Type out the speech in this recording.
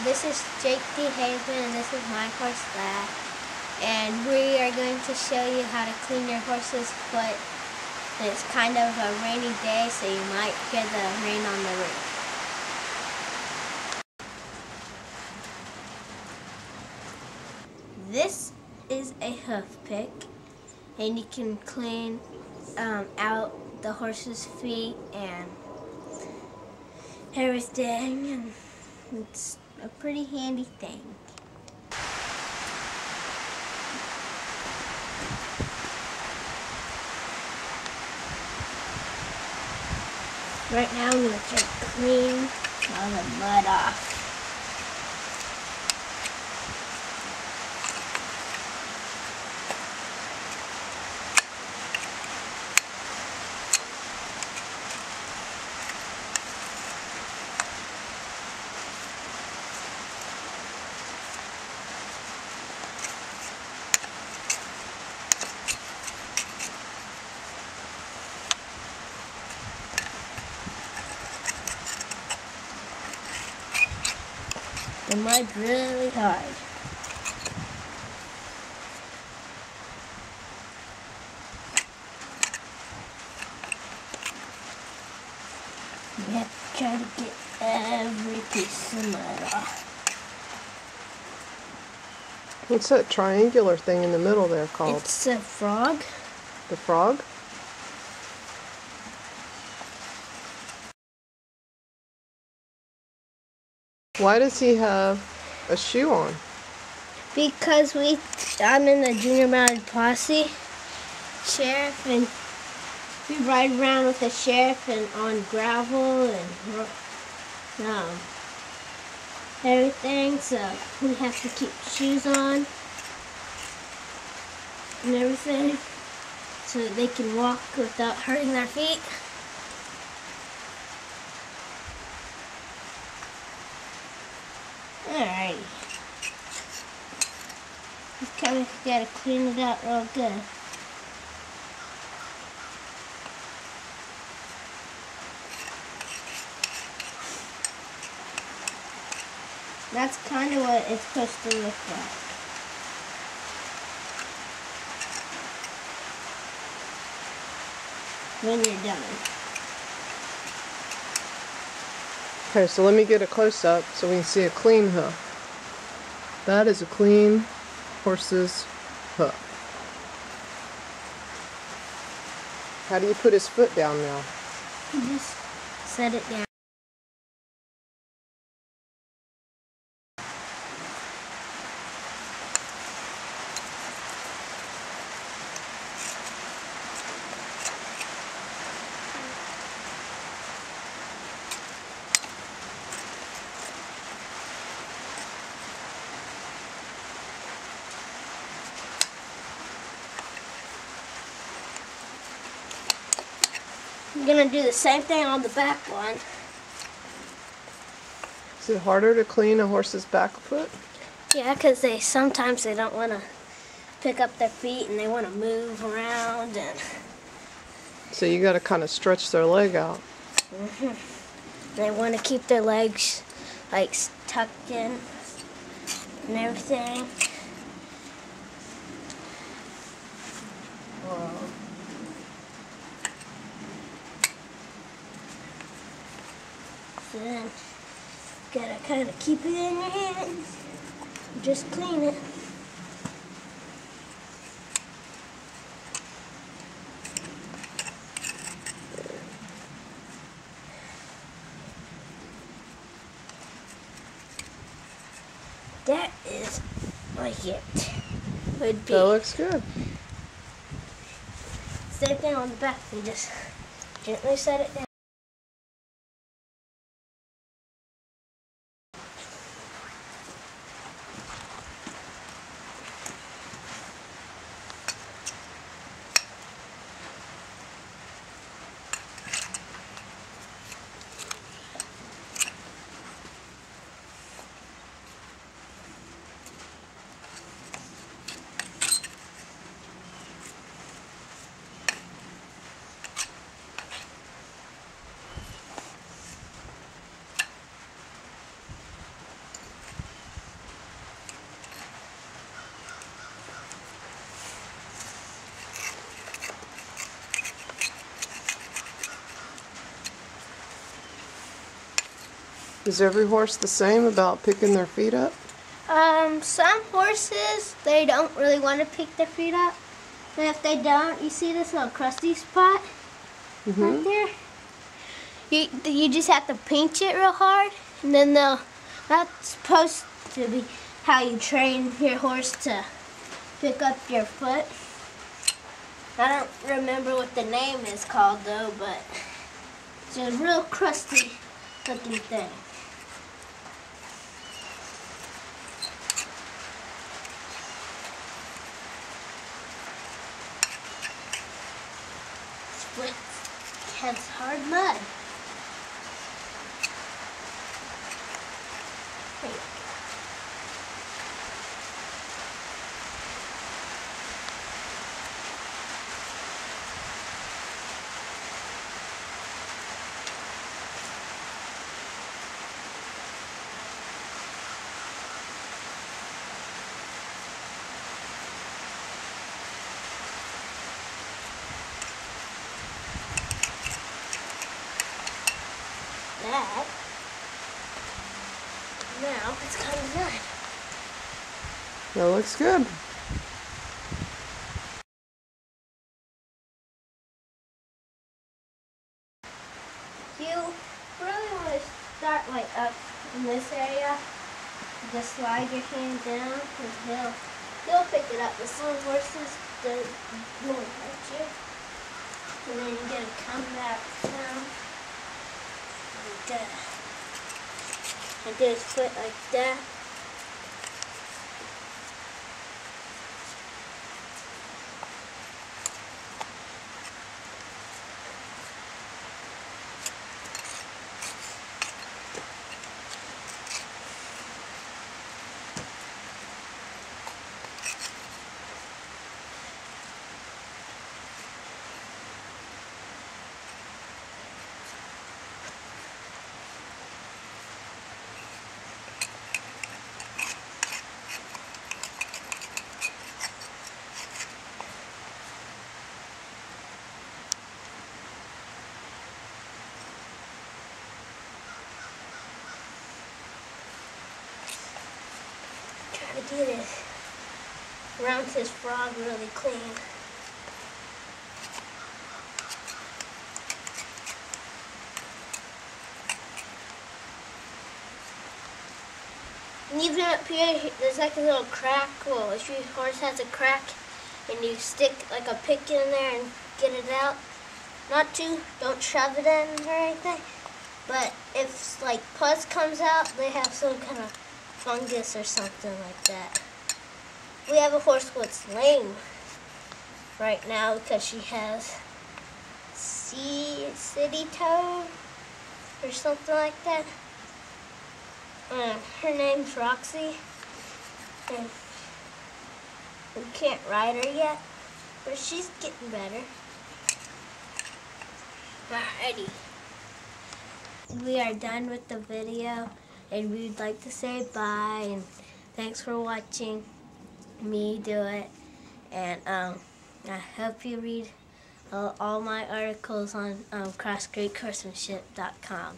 this is Jake D. Hazeman, and this is my horse Lad. And we are going to show you how to clean your horse's foot. It's kind of a rainy day, so you might hear the rain on the roof. This is a hoof pick, and you can clean out the horse's feet and everything, and it's a pretty handy thing. Right now I'm going to try to clean all the mud off. The mud's really hard. You have to try to get every piece of mud off. What's that triangular thing in the middle there called? It's a frog. The frog? Why does he have a shoe on? Because I'm in the Junior Mounted Posse, sheriff, and we ride around with the sheriff and on gravel and everything, so we have to keep shoes on and everything so that they can walk without hurting their feet. Alrighty. Just kind of gotta clean it out real good. That's kind of what it's supposed to look like. When you're done. Okay, so let me get a close-up so we can see a clean hoof. That is a clean horse's hoof. How do you put his foot down now? You just set it down. I'm gonna do the same thing on the back one. Is it harder to clean a horse's back foot? Yeah, because sometimes they don't want to pick up their feet and they want to move around. And so you got to kind of stretch their leg out. They want to keep their legs like tucked in and everything. Whoa. So then, gotta kind of keep it in your hands. Just clean it. That is like it would be. That looks good. Same thing on the back. You just gently set it down. Is every horse the same about picking their feet up? Some horses, they don't really want to pick their feet up. And if they don't, you see this little crusty spot right there? You just have to pinch it real hard, and then that's supposed to be how you train your horse to pick up your foot. I don't remember what the name is called though, but it's a real crusty looking thing. It has hard mud. That. Now it's kind of done. That looks good. You really want to start like up in this area. Just slide your hand down and he'll pick it up. The some horses won't hurt you. And then you gotta come back down. And do his foot like that. To get it around his frog really clean. And even up here, there's like a little crack. Well, if your horse has a crack and you stick like a pick in there and get it out, don't shove it in or anything. But if like pus comes out, they have some kind of fungus or something like that. We have a horse that's lame right now because she has city toe or something like that. Her name's Roxy, and we can't ride her yet, but she's getting better. Alrighty. We are done with the video, and we'd like to say bye, and thanks for watching me do it. And I hope you read all my articles on CrossCreekHorsemanship.com.